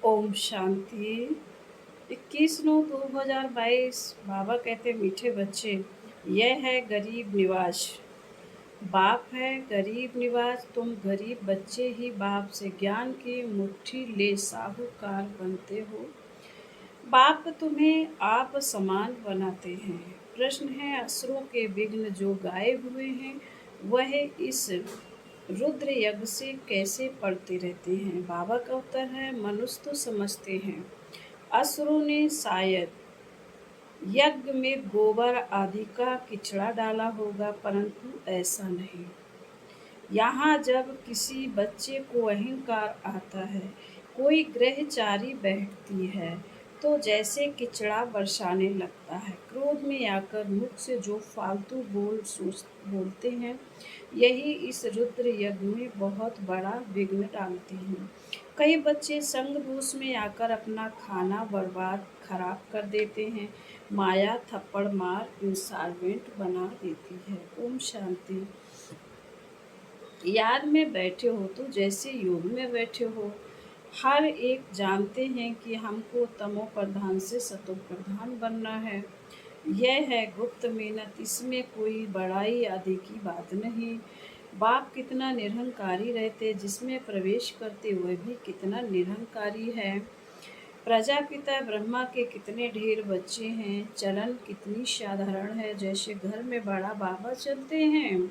ओम शांति। 21/9/2022। बाबा कहते मीठे बच्चे, यह है गरीब निवाज। बाप है गरीब निवाज। तुम गरीब बच्चे ही बाप से ज्ञान की मुट्ठी ले साहूकार बनते हो। बाप तुम्हें आप समान बनाते हैं। प्रश्न है असुरों के विघ्न जो गाए हुए हैं, वह इस रुद्र यज्ञ से कैसे पढ़ते रहते हैं। बाबा का उत्तर है मनुष्य तो समझते हैं असुरों ने शायद यज्ञ में गोबर आदि का किचड़ा डाला होगा, परंतु ऐसा नहीं। यहाँ जब किसी बच्चे को अहंकार आता है, कोई ग्रहचारी बैठती है, तो जैसे किचड़ा बरसाने लगता है। क्रोध में आकर मुख से जो फालतू बोलते हैं, यही इस रुद्र यज्ञ में बहुत बड़ा विघ्न डालते हैं। कई बच्चे संग दोष में आकर अपना खाना बर्बाद खराब कर देते हैं। माया थप्पड़ मार इंसॉल्वेंट बना देती है। ओम शांति। याद में बैठे हो तो जैसे योग में बैठे हो। हर एक जानते हैं कि हमको तमो प्रधान से सतो प्रधान बनना है। यह है गुप्त मेहनत, इसमें कोई बड़ाई आदि की बात नहीं। बाप कितना निरहंकारी रहते, जिसमें प्रवेश करते हुए भी कितना निरहंकारी है। प्रजापिता ब्रह्मा के कितने ढेर बच्चे हैं। चलन कितनी साधारण है, जैसे घर में बड़ा बाबा चलते हैं।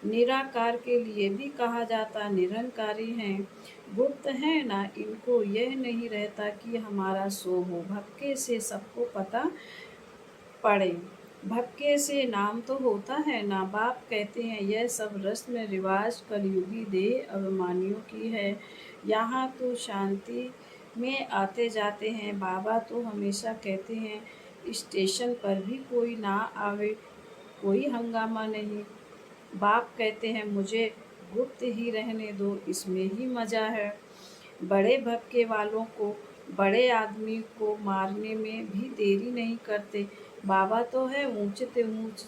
निराकार के लिए भी कहा जाता निरंकारी हैं। गुप्त है ना, इनको यह नहीं रहता कि हमारा सो हो। भक्के से सबको पता पड़े, भक्के से नाम तो होता है ना। बाप कहते हैं यह सब रस्म रिवाज कलयुगी देह अभिमानियों की है। यहाँ तो शांति में आते जाते हैं। बाबा तो हमेशा कहते हैं स्टेशन पर भी कोई ना आवे, कोई हंगामा नहीं। बाप कहते हैं मुझे गुप्त ही रहने दो, इसमें ही मज़ा है। बड़े भक्के वालों को, बड़े आदमी को मारने में भी देरी नहीं करते। बाबा तो है ऊंचते ऊंच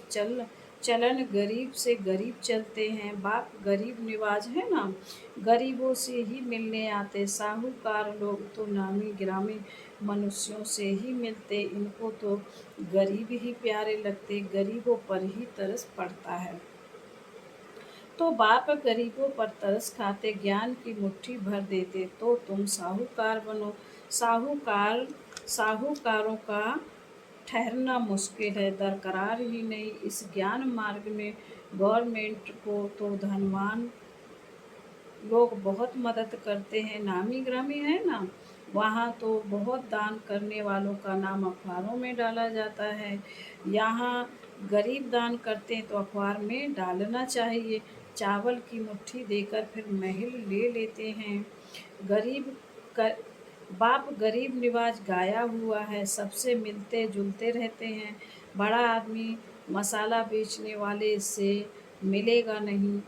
चलन, गरीब से गरीब चलते हैं। बाप गरीब निवाज है ना, गरीबों से ही मिलने आते। साहूकार लोग तो नामी गिरामी मनुष्यों से ही मिलते, इनको तो गरीब ही प्यारे लगते, गरीबों पर ही तरस पड़ता है। तो बाप गरीबों पर तरस खाते, ज्ञान की मुट्ठी भर देते, तो तुम साहूकार बनो। साहूकारों का ठहरना मुश्किल है, दरकरार ही नहीं। इस ज्ञान मार्ग में गवर्नमेंट को तो धनवान लोग बहुत मदद करते हैं। नामी ग्रामी है ना, वहाँ तो बहुत दान करने वालों का नाम अखबारों में डाला जाता है। यहाँ गरीब दान करते हैं तो अखबार में डालना चाहिए। चावल की मुट्ठी देकर फिर महल ले लेते हैं। गरीब कर, बाप गरीब निवाज गाया हुआ है, सबसे मिलते जुलते रहते हैं। बड़ा आदमी मसाला बेचने वाले से मिलेगा नहीं।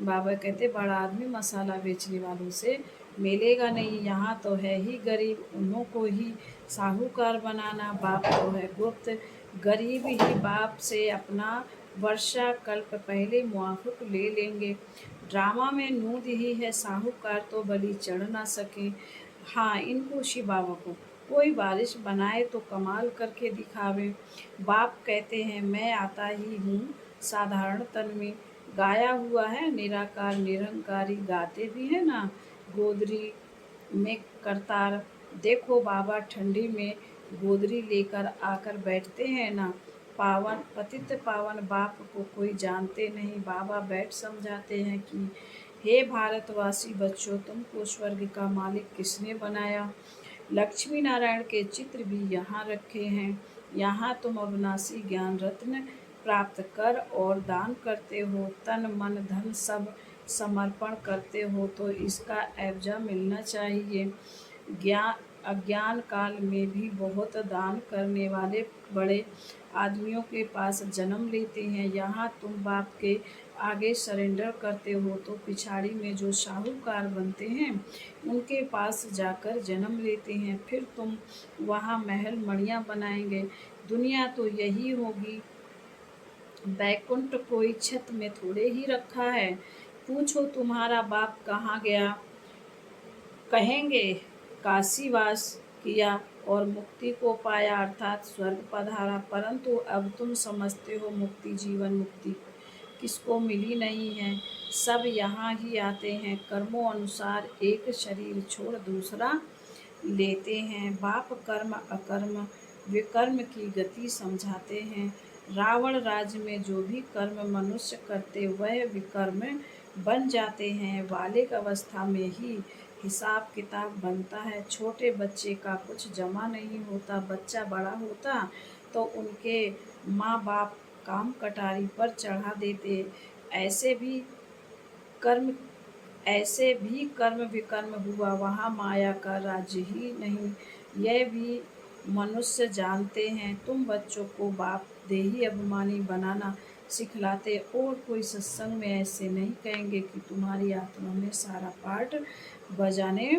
बाबा कहते बड़ा आदमी मसाला बेचने वालों से मिलेगा नहीं। यहाँ तो है ही गरीब, उन्हों को ही साहूकार बनाना। बाप तो है गुप्त, गरीब ही बाप से अपना वर्षा कल्प पहले मुआफिक ले लेंगे। ड्रामा में नूद ही है, साहूकार तो बलि चढ़ ना सके। हाँ, इनको शिव बाबा को कोई बारिश बनाए तो कमाल करके दिखावे। बाप कहते हैं मैं आता ही हूँ साधारण तन में। गाया हुआ है निराकार निरंकारी, गाते भी है ना गोदरी में करतार। देखो बाबा ठंडी में गोदरी लेकर आकर बैठते हैं ना। पावन पतित पावन बाप को कोई जानते नहीं। बाबा बैठ समझाते हैं कि हे भारतवासी बच्चों, तुमको स्वर्ग का मालिक किसने बनाया। लक्ष्मी नारायण के चित्र भी यहाँ रखे हैं। यहाँ तुम अविनाशी ज्ञान रत्न प्राप्त कर और दान करते हो, तन मन धन सब समर्पण करते हो, तो इसका एवजा मिलना चाहिए। अज्ञान काल में भी बहुत दान करने वाले बड़े आदमियों के पास जन्म लेते हैं। यहाँ तुम बाप के आगे सरेंडर करते हो, तो पिछाड़ी में जो साहूकार बनते हैं उनके पास जाकर जन्म लेते हैं। फिर तुम वहाँ महल मड़ियाँ बनाएंगे। दुनिया तो यही होगी। बैकुंठ कोई छत में थोड़े ही रखा है। पूछो तुम्हारा बाप कहाँ गया, कहेंगे काशीवास किया और मुक्ति को पाया अर्थात स्वर्ग पधारा, परंतु अब तुम समझते हो मुक्ति, जीवन मुक्ति किसको मिली नहीं है। सब यहाँ ही आते हैं, कर्मों अनुसार एक शरीर छोड़ दूसरा लेते हैं। बाप कर्म अकर्म विकर्म की गति समझाते हैं। रावण राज्य में जो भी कर्म मनुष्य करते वह विकर्म बन जाते हैं। बालिक अवस्था में ही हिसाब किताब बनता है। छोटे बच्चे का कुछ जमा नहीं होता। बच्चा बड़ा होता तो उनके माँ बाप काम कटारी पर चढ़ा देते। ऐसे भी कर्म ऐसे भी कर्म विकर्म हुआ, वहाँ माया का राज्य ही नहीं। यह भी मनुष्य जानते हैं। तुम बच्चों को बाप देही अभिमानी बनाना सिखलाते और कोई सत्संग में ऐसे नहीं कहेंगे कि तुम्हारी आत्मा में सारा पार्ट बजाने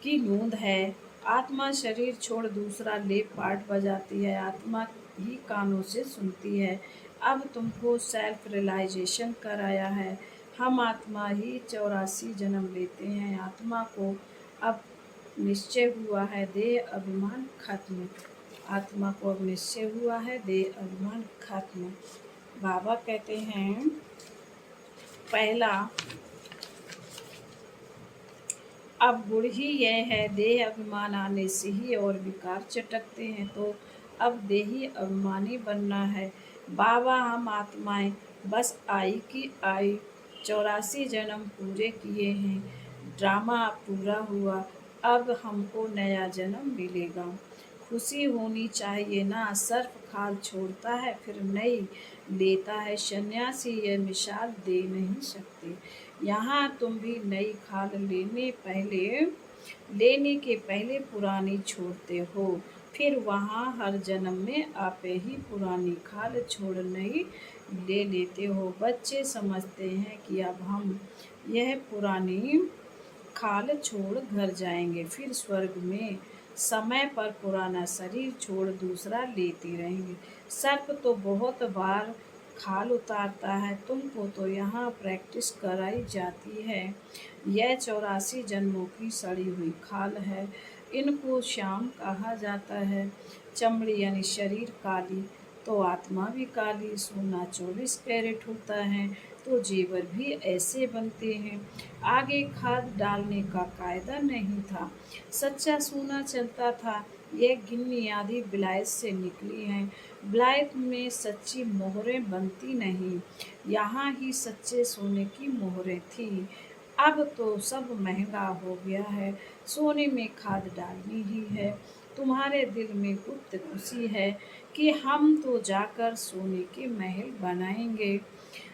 की नूंद है। आत्मा शरीर छोड़ दूसरा ले पार्ट बजाती है। आत्मा ही कानों से सुनती है। अब तुमको सेल्फ रियलाइजेशन कराया है। हम आत्मा ही 84 जन्म लेते हैं। आत्मा को अब निश्चय हुआ है, देह अभिमान खत्म। आत्मा को अब निश्चय हुआ है, देह अभिमान खत्म। बाबा कहते हैं पहला अब गुण ही यह है, देह अभिमान आने से ही और विकार चटकते हैं, तो अब देही अभिमानी बनना है। बाबा हम आत्माएं बस आई की आई 84 जन्म पूरे किए हैं। ड्रामा अब पूरा हुआ, अब हमको नया जन्म मिलेगा। खुशी होनी चाहिए ना। सर्फ खाल छोड़ता है फिर नई लेता है। सन्यासी ये मिसाल दे नहीं सकते। यहाँ तुम भी नई खाल लेने के पहले पुरानी छोड़ते हो, फिर वहाँ हर जन्म में आपे ही पुरानी खाल छोड़ नई ले लेते हो। बच्चे समझते हैं कि अब हम यह पुरानी खाल छोड़ घर जाएंगे, फिर स्वर्ग में समय पर पुराना शरीर छोड़ दूसरा लेते रहेंगे। सर्प तो बहुत बार खाल उतारता है, तुमको तो यहाँ प्रैक्टिस कराई जाती है। यह 84 जन्मों की सड़ी हुई खाल है। इनको श्याम कहा जाता है। चमड़ी यानी शरीर काली तो आत्मा भी काली। सोना 24 कैरेट होता है तो जेवर भी ऐसे बनते हैं। आगे खाद डालने का कायदा नहीं था, सच्चा सोना चलता था। यह गिन्नी आदि विलायत से निकली हैं। विलायत में सच्ची मोहरें बनती नहीं, यहाँ ही सच्चे सोने की मोहरें थी। अब तो सब महंगा हो गया है, सोने में खाद डालनी ही है। तुम्हारे दिल में गुप्त खुशी है कि हम तो जाकर सोने के महल बनाएंगे।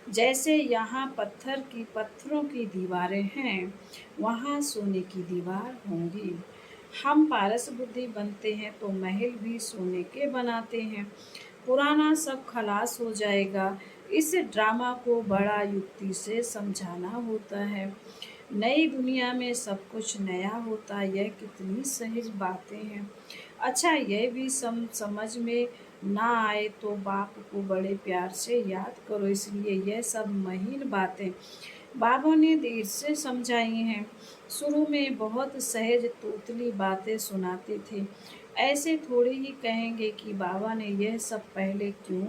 जैसे यहाँ पत्थरों की दीवारें हैं, वहाँ सोने की दीवार होंगी। हम पारस बुद्धि बनते हैं तो महल भी सोने के बनाते हैं। पुराना सब खलास हो जाएगा। इस ड्रामा को बड़ा युक्ति से समझाना होता है। नई दुनिया में सब कुछ नया होता है। यह कितनी सहज बातें हैं। अच्छा, यह भी समझ में ना आए तो बाप को बड़े प्यार से याद करो। इसलिए यह सब महीन बातें बाबा ने देर से समझाई हैं। शुरू में बहुत सहज तोतली बातें सुनाते थे। ऐसे थोड़ी ही कहेंगे कि बाबा ने यह सब पहले क्यों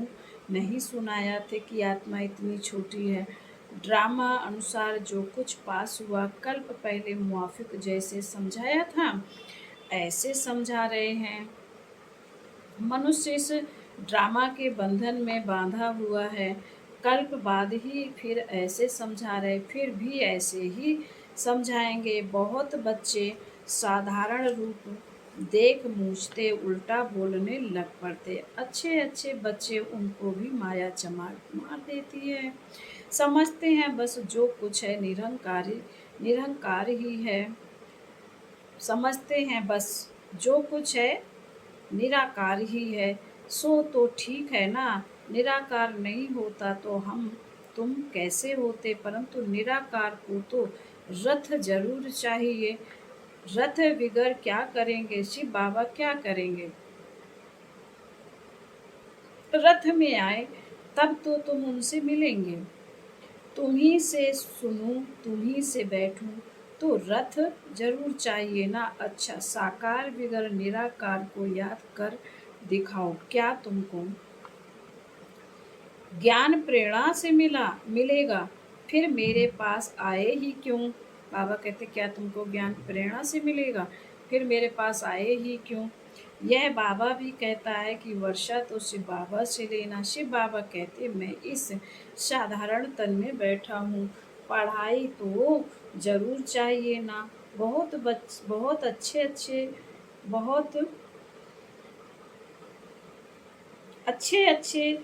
नहीं सुनाया थे कि आत्मा इतनी छोटी है। ड्रामा अनुसार जो कुछ पास हुआ कल्प पहले मुआफिक जैसे समझाया था ऐसे समझा रहे हैं। मनुष्य इस ड्रामा के बंधन में बांधा हुआ है। कल्प बाद ही फिर ऐसे समझा रहे, फिर भी ऐसे ही समझाएंगे। बहुत बच्चे साधारण रूप देख मूझते, उल्टा बोलने लग पड़ते। अच्छे अच्छे बच्चे उनको भी माया चमाट मार देती है। समझते हैं बस जो कुछ है निरंकार ही है। समझते हैं बस जो कुछ है निराकार ही है। सो तो ठीक है ना। निराकार नहीं होता तो तुम कैसे होते। परंतु निराकार को तो रथ जरूर चाहिए। रथ बिगर क्या करेंगे शिव बाबा, क्या करेंगे। रथ में आए तब तो तुम उनसे मिलेंगे। तुम्ही से सुनूं, तुम्ही से बैठूं, तो रथ जरूर चाहिए ना। अच्छा, साकार बिगर निराकार को याद कर दिखाओ, क्या तुमको ज्ञान प्रेरणा से मिलेगा, फिर मेरे पास आए ही क्यों। बाबा कहते, क्या तुमको ज्ञान प्रेरणा से मिलेगा, फिर मेरे पास आए ही क्यों। यह बाबा भी कहता है कि वर्षा तो शिव बाबा से लेना। शिव बाबा कहते, मैं इस साधारण तन में बैठा हूँ, पढ़ाई तो जरूर चाहिए ना। बहुत अच्छे अच्छे बहुत अच्छे अच्छे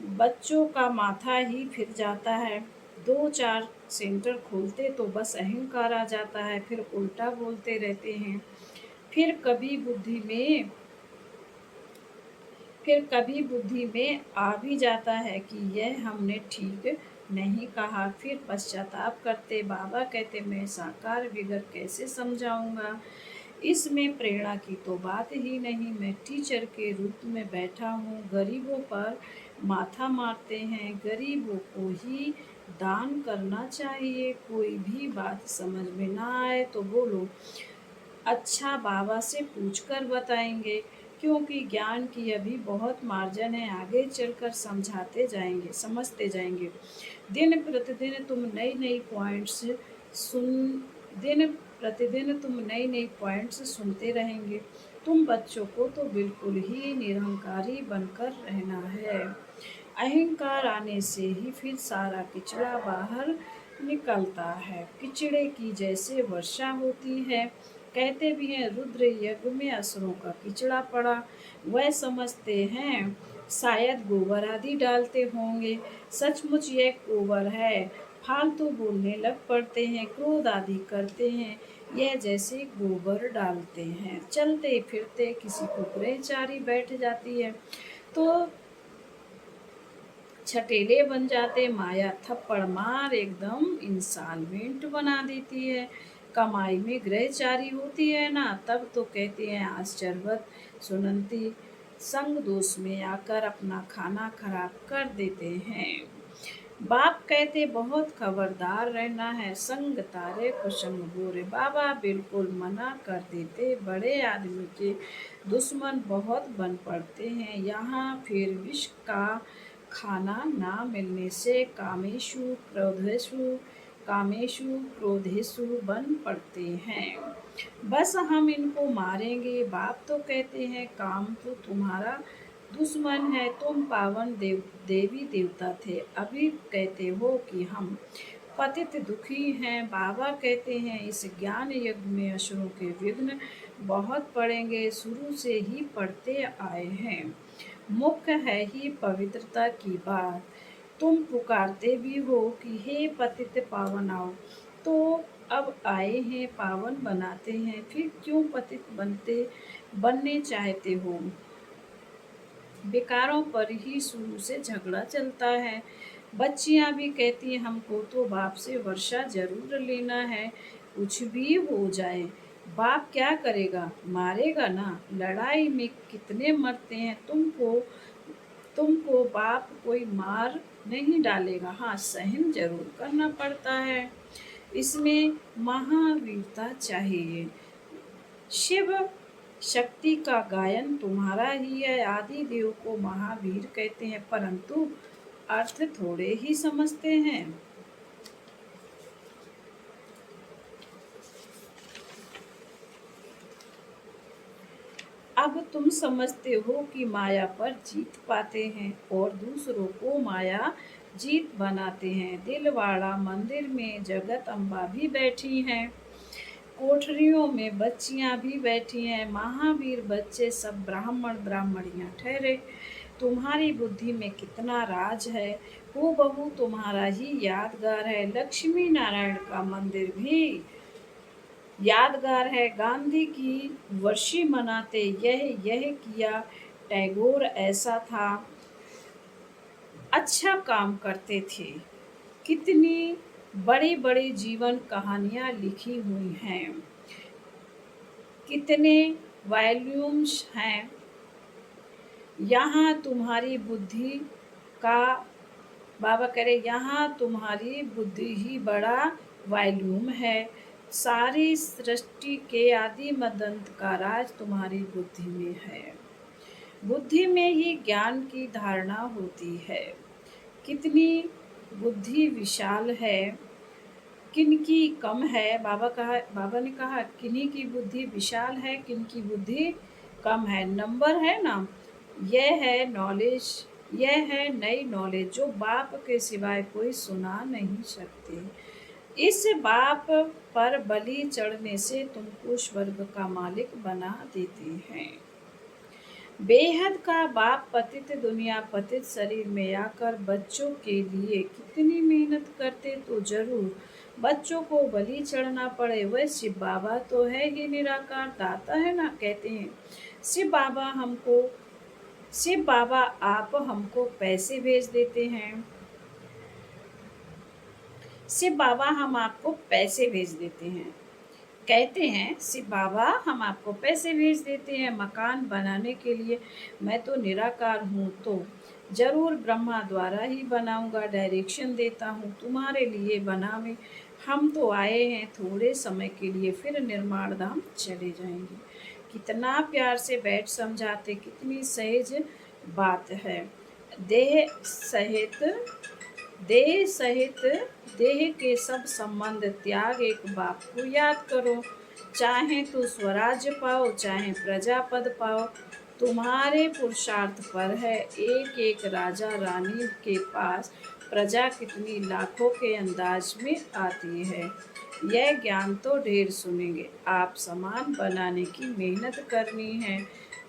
बच्चों का माथा ही फिर जाता है। 2-4 सेंटर खोलते तो बस अहंकार आ जाता है, फिर उल्टा बोलते रहते हैं। फिर कभी बुद्धि में फिर कभी बुद्धि में आ भी जाता है कि यह हमने ठीक नहीं कहा, फिर पश्चाताप करते। बाबा कहते, मैं साकार विगर कैसे समझाऊंगा। इसमें प्रेरणा की तो बात ही नहीं। मैं टीचर के रूप में बैठा हूँ, गरीबों पर माथा मारते हैं, गरीबों को ही दान करना चाहिए। कोई भी बात समझ में ना आए तो बोलो, अच्छा बाबा से पूछकर बताएंगे, क्योंकि ज्ञान की अभी बहुत मार्जन है, आगे चलकर समझते जाएंगे। दिन प्रतिदिन तुम नई नई पॉइंट्स सुन दिन प्रतिदिन तुम नई नई पॉइंट्स सुनते रहेंगे। तुम बच्चों को तो बिल्कुल ही निरहंकारी बनकर रहना है। अहंकार आने से ही फिर सारा किचड़ा बाहर निकलता है। किचड़े की जैसे वर्षा होती है। कहते भी हैं, रुद्र यज्ञ में असुरों का किचड़ा पड़ा। वह समझते हैं शायद गोबर आदि डालते होंगे, सचमुच यह गोबर है। फालतू बोलने लग पड़ते हैं, क्रोध आदि करते हैं, यह जैसे गोबर डालते हैं। चलते फिरते किसी को ब्रह्मचारी बैठ जाती है तो छटेले बन जाते। माया थप्पड़ मार एकदम इंस्टॉलमेंट बना देती है। कमाई में ग्रहचारी होती है ना, तब तो कहते हैं आश्चर्यवत सुनंती संग दोष में आकर अपना खाना खराब कर देते हैं। बाप कहते, बहुत खबरदार रहना है, संग तारे कुसंग बुरे। बाबा बिल्कुल मना कर देते, बड़े आदमी के दुश्मन बहुत बन पड़ते हैं। यहाँ फिर विष का खाना ना मिलने से कामेशु क्रोधेशु बन पड़ते हैं। बस हम इनको मारेंगे। बाप तो कहते हैं, काम तो तुम्हारा दुश्मन है, तुम पावन देवी देवता थे, अभी कहते हो कि हम पतित दुखी हैं। बाबा कहते हैं, इस ज्ञान यज्ञ में असुरों के विघ्न बहुत पड़ेंगे, शुरू से ही पड़ते आए हैं। मुख्य है ही पवित्रता की बात। तुम पुकारते भी हो कि हे पतित पावन आओ, तो अब आए हैं, पावन बनाते हैं, फिर क्यों पतित बनने चाहते हो। बेकारों पर ही शुरू से झगड़ा चलता है। बच्चियां भी कहती हैं, हमको तो बाप से वर्षा जरूर लेना है, कुछ भी हो जाए। बाप क्या करेगा, मारेगा ना। लड़ाई में कितने मरते हैं। तुमको बाप कोई मार नहीं डालेगा, हाँ सहन जरूर करना पड़ता है। इसमें महावीरता चाहिए। शिव शक्ति का गायन तुम्हारा ही है। आदि देव को महावीर कहते हैं, परंतु अर्थ थोड़े ही समझते हैं। अब तुम समझते हो कि माया पर जीत पाते हैं और दूसरों को माया जीत बनाते हैं। दिलवाड़ा मंदिर में जगत अम्बा भी बैठी हैं, कोठरियों में बच्चियां भी बैठी हैं। महावीर बच्चे सब ब्राह्मणियां ठहरे। तुम्हारी बुद्धि में कितना राज है, वो बहु तुम्हारा ही यादगार है। लक्ष्मी नारायण का मंदिर भी यादगार है। गांधी की वर्षी मनाते यह किया, टैगोर ऐसा था, अच्छा काम करते थे। कितनी बड़ी बड़ी जीवन कहानियां लिखी हुई हैं, कितने वॉल्यूम्स हैं। यहाँ तुम्हारी बुद्धि का बाबा कह रहे, यहाँ तुम्हारी बुद्धि ही बड़ा वॉल्यूम है। सारी सृष्टि के आदि मदंत का राज तुम्हारी बुद्धि में है। बुद्धि में ही ज्ञान की धारणा होती है। कितनी बुद्धि विशाल है, किनकी कम है। बाबा ने कहा किन्हीं की बुद्धि विशाल है, किनकी बुद्धि कम है। नंबर है ना, यह है नॉलेज, यह है नई नॉलेज जो बाप के सिवाय कोई सुना नहीं सकते। इस बाप पर बलि चढ़ने से तुमको स्वर्ग का मालिक बना देते हैं। बेहद का बाप पतित दुनिया पतित शरीर में आकर बच्चों के लिए कितनी मेहनत करते तो जरूर बच्चों को बलि चढ़ना पड़े। वह शिव बाबा तो है ही निराकार दाता है ना। कहते हैं शिव बाबा आप हमको पैसे भेज देते हैं, शिव बाबा हम आपको पैसे भेज देते हैं। कहते हैं शिव बाबा हम आपको पैसे भेज देते हैं मकान बनाने के लिए। मैं तो निराकार हूँ, तो जरूर ब्रह्मा द्वारा ही बनाऊंगा, डायरेक्शन देता हूँ तुम्हारे लिए बनावे। हम तो आए हैं थोड़े समय के लिए, फिर निर्माण धाम चले जाएंगे। कितना प्यार से बैठ समझाते, कितनी सहज बात है। देह सहित देह सहित देह के सब संबंध त्याग, एक बाप को याद करो। चाहे तो स्वराज्य पाओ, चाहे प्रजा पद पाओ, तुम्हारे पुरुषार्थ पर है। एक एक राजा रानी के पास प्रजा कितनी लाखों के अंदाज में आती है। यह ज्ञान तो ढेर सुनेंगे। आप समान बनाने की मेहनत करनी है।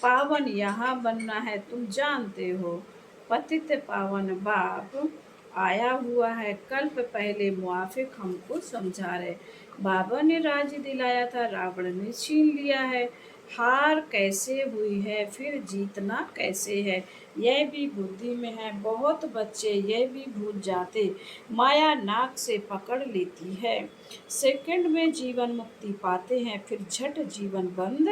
पावन यहाँ बनना है, तुम जानते हो। पतित पावन बाप आया हुआ है, कल्प पहले मुआफिक हमको समझा रहे। बाबा ने राज्य दिलाया था, रावण ने छीन लिया है। हार कैसे हुई है, फिर जीतना कैसे है, यह भी बुद्धि में है। बहुत बच्चे यह भी भूल जाते, माया नाक से पकड़ लेती है। सेकंड में जीवन मुक्ति पाते हैं, फिर झट जीवन बंद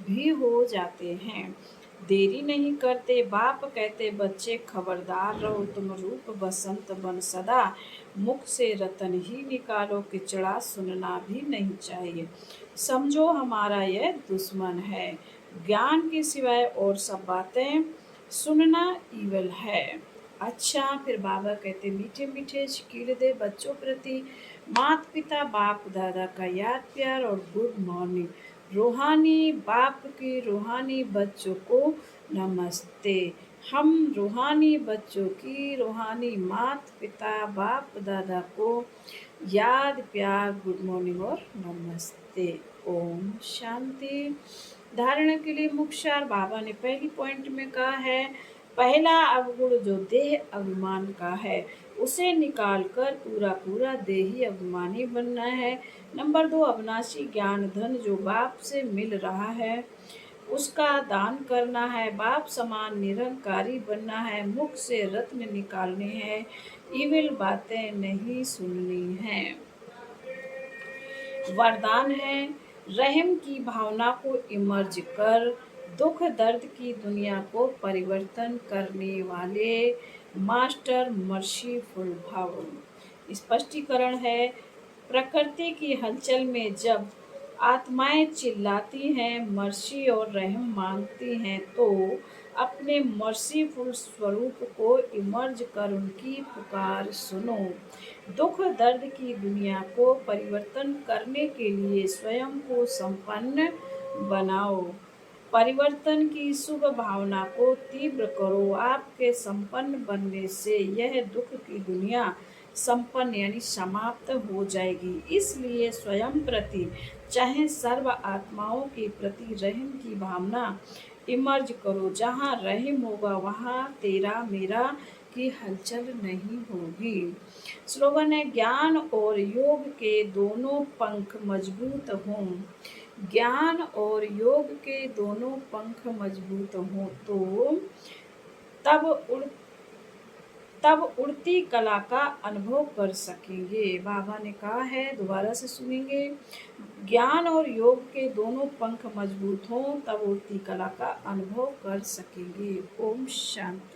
भी हो जाते हैं। देरी नहीं करते। बाप कहते बच्चे खबरदार रहो, तुम रूप बसंत बन सदा, मुख से रतन ही निकालो, किचड़ा सुनना भी नहीं चाहिए। समझो हमारा यह दुश्मन है। ज्ञान के सिवाय और सब बातें सुनना ईवल है। अच्छा, फिर बाबा कहते मीठे मीठे शील दे बच्चों प्रति, माता पिता बाप दादा का याद प्यार और गुड मॉर्निंग। रूहानी बाप की रूहानी बच्चों को नमस्ते। हम रूहानी बच्चों की रूहानी माता पिता बाप दादा को याद प्यार गुड मॉर्निंग और नमस्ते। ओम शांति। धारणा के लिए मुख्य बाबा ने पहली पॉइंट में कहा है, पहला अवगुण जो देह अभिमान का है उसे निकालकर पूरा पूरा देही अभिमानी बनना है। नंबर 2, अविनाशी ज्ञान धन जो बाप से मिल रहा है उसका दान करना है। बाप समान निरंकारी बनना है। मुख से रत्न निकालने हैं, इविल बातें नहीं सुननी हैं। वरदान है, रहम की भावना को इमर्ज कर दुख दर्द की दुनिया को परिवर्तन करने वाले मास्टर मर्सीफुल भाव। स्पष्टीकरण है, प्रकृति की हलचल में जब आत्माएं चिल्लाती हैं, मर्सी और रहम मांगती हैं, तो अपने मर्सीफुल स्वरूप को इमर्ज कर उनकी पुकार सुनो। दुख दर्द की दुनिया को परिवर्तन करने के लिए स्वयं को संपन्न बनाओ। परिवर्तन की शुभ भावना को तीव्र करो। आपके संपन्न बनने से यह दुख की दुनिया संपन्न यानी समाप्त हो जाएगी। इसलिए स्वयं प्रति चाहे सर्व आत्माओं के प्रति रहम की भावना इमर्ज करो। जहाँ रहम होगा वहाँ तेरा मेरा की हलचल नहीं होगी। स्लोगन है, ज्ञान और योग के दोनों पंख मजबूत हों। ज्ञान और योग के दोनों पंख मजबूत हों तो तब उड़ती कला का अनुभव कर सकेंगे। बाबा ने कहा है, दोबारा से सुनेंगे, ज्ञान और योग के दोनों पंख मजबूत हों तब उड़ती कला का अनुभव कर सकेंगे। ओम शांति।